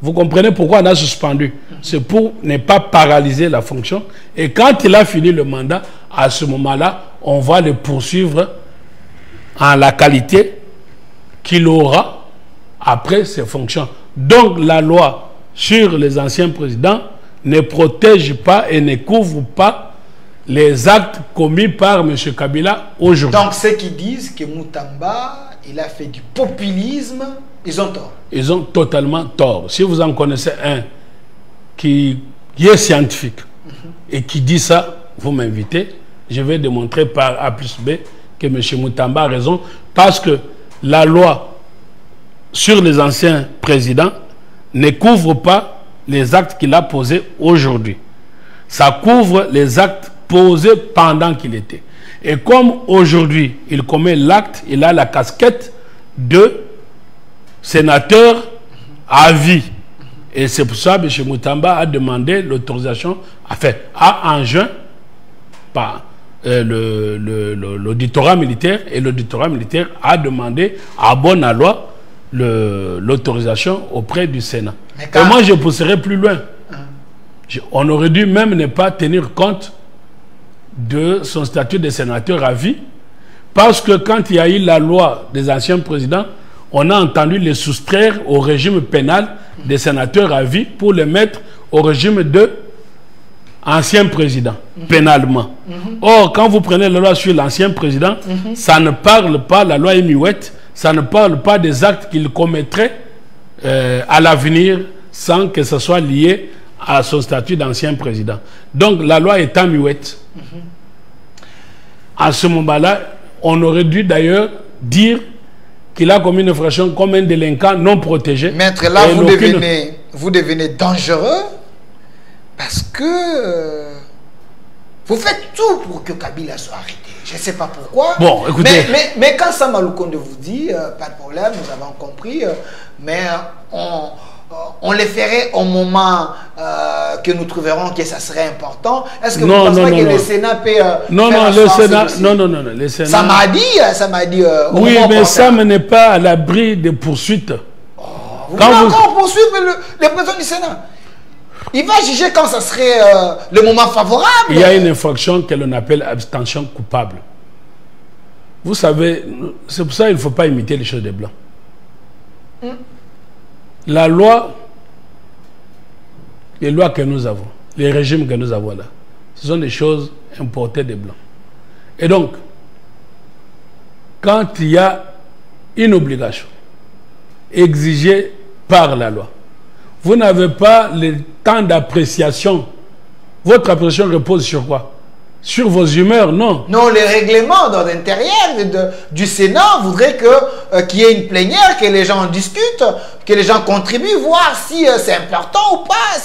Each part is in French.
Vous comprenez pourquoi on a suspendu? C'est pour ne pas paralyser la fonction. Et quand il a fini le mandat, à ce moment-là, on va le poursuivre en la qualité qu'il aura après ses fonctions. Donc la loi sur les anciens présidents ne protège pas et ne couvre pas les actes commis par M. Kabila aujourd'hui. Donc ceux qui disent que Moutamba, il a fait du populisme, ils ont tort. Ils ont totalement tort. Si vous en connaissez un qui est scientifique et qui dit ça, vous m'invitez, je vais démontrer par A plus B que M. Moutamba a raison, parce que la loi sur les anciens présidents ne couvre pas les actes qu'il a posés aujourd'hui. Ça couvre les actes posés pendant qu'il était. Et comme aujourd'hui, il commet l'acte, il a la casquette de sénateur à vie. Et c'est pour ça que M. Moutamba a demandé l'autorisation, a enjoint par l'auditorat militaire, et l'auditorat militaire a demandé à bonne loi l'autorisation auprès du Sénat. Et moi, je pousserai plus loin. On aurait dû même ne pas tenir compte de son statut de sénateur à vie, parce que quand il y a eu la loi des anciens présidents, on a entendu les soustraire au régime pénal des sénateurs à vie pour les mettre au régime de ancien président, pénalement. Or, quand vous prenez la loi sur l'ancien président, ça ne parle pas, la loi Miouette, ça ne parle pas des actes qu'il commettrait à l'avenir sans que ce soit lié à son statut d'ancien président. Donc, la loi est en Miouette. À ce moment-là, on aurait dû d'ailleurs dire qu'il a commis une infraction comme un délinquant non protégé. Maître, là, vous devenez dangereux parce que vous faites tout pour que Kabila soit arrêté. Je ne sais pas pourquoi. Bon, écoutez. Mais quand Sama Lukonde vous dit, pas de problème, nous avons compris, mais on les ferait au moment que nous trouverons que ça serait important. Est-ce que vous pensez pas que le Sénat peut non, le Sénat, le Sénat. Ça m'a dit oui, mais ça n'est pas à l'abri des poursuites. Vous pouvez encore poursuivre le président du Sénat. Il va juger quand ça serait le moment favorable. Il y a une infraction que l'on appelle abstention coupable. Vous savez, c'est pour ça qu'il ne faut pas imiter les choses des Blancs. La loi, les lois que nous avons, les régimes que nous avons là, ce sont des choses importées des Blancs. Et donc, quand il y a une obligation exigée par la loi, vous n'avez pas le temps d'appréciation. Votre appréciation repose sur quoi? Sur vos humeurs, non. Non, les règlements dans l'intérieur du Sénat voudraient qu'il y ait une plénière, que les gens en discutent, que les gens contribuent, voir si c'est important ou pas,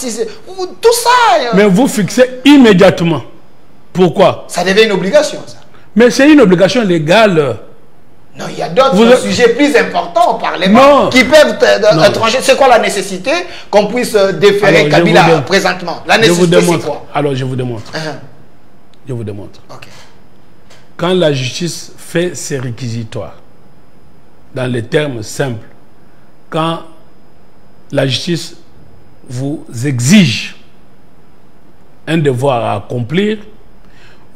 tout ça. Mais vous fixez immédiatement. Pourquoi? Ça devient une obligation, ça. Mais c'est une obligation légale. Non, il y a d'autres sujets plus importants au Parlement qui peuvent trancher. C'est quoi la nécessité qu'on puisse déférer Kabila présentement? La nécessité, c'est quoi? Alors, je vous démontre. Je vous démontre. Okay. Quand la justice fait ses réquisitoires, dans les termes simples, quand la justice vous exige un devoir à accomplir,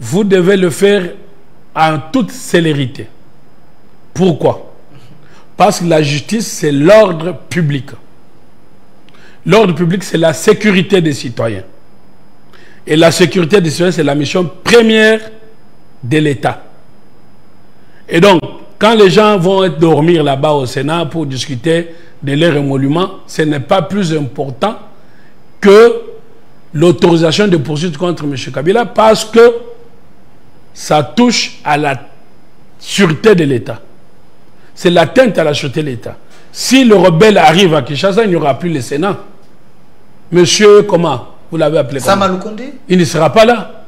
vous devez le faire en toute célérité. Pourquoi? Parce que la justice, c'est l'ordre public. L'ordre public, c'est la sécurité des citoyens. Et la sécurité des citoyens, c'est la mission première de l'État. Et donc, quand les gens vont dormir là-bas au Sénat pour discuter de leur émolument, ce n'est pas plus important que l'autorisation de poursuite contre M. Kabila, parce que ça touche à la sûreté de l'État. C'est l'atteinte à la sûreté de l'État. Si le rebelle arrive à Kinshasa, il n'y aura plus le Sénat. Monsieur, comment? Vous l'avez appelé comment? Sama Lukonde? Il ne sera pas là.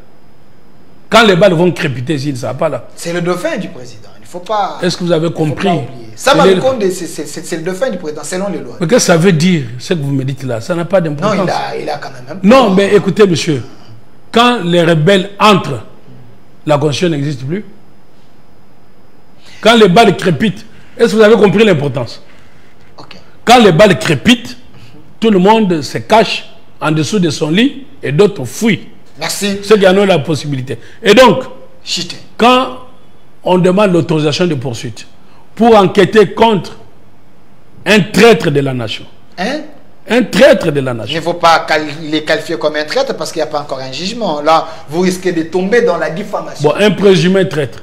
Quand les balles vont crépiter, il ne sera pas là. C'est le dauphin du président. Il ne faut pas... Est-ce que vous avez compris? Sama Lukonde, c'est le dauphin du président, selon les lois. Mais qu'est-ce que ça veut dire, ce que vous me dites là? Ça n'a pas d'importance. Non, il a quand même... Non, mais écoutez, monsieur. Quand les rebelles entrent, la Constitution n'existe plus. Quand les balles crépitent, est-ce que vous avez compris l'importance? Okay. Quand les balles crépitent, tout le monde se cache en dessous de son lit et d'autres fuient. Merci. Ceux qui en ont la possibilité. Et donc, Chité. quand on demande l'autorisation de poursuite pour enquêter contre un traître de la nation, Hein? un traître de la Il nation, ne faut pas les qualifier comme un traître parce qu'il n'y a pas encore un jugement. Là, vous risquez de tomber dans la diffamation. bon, un présumé traître,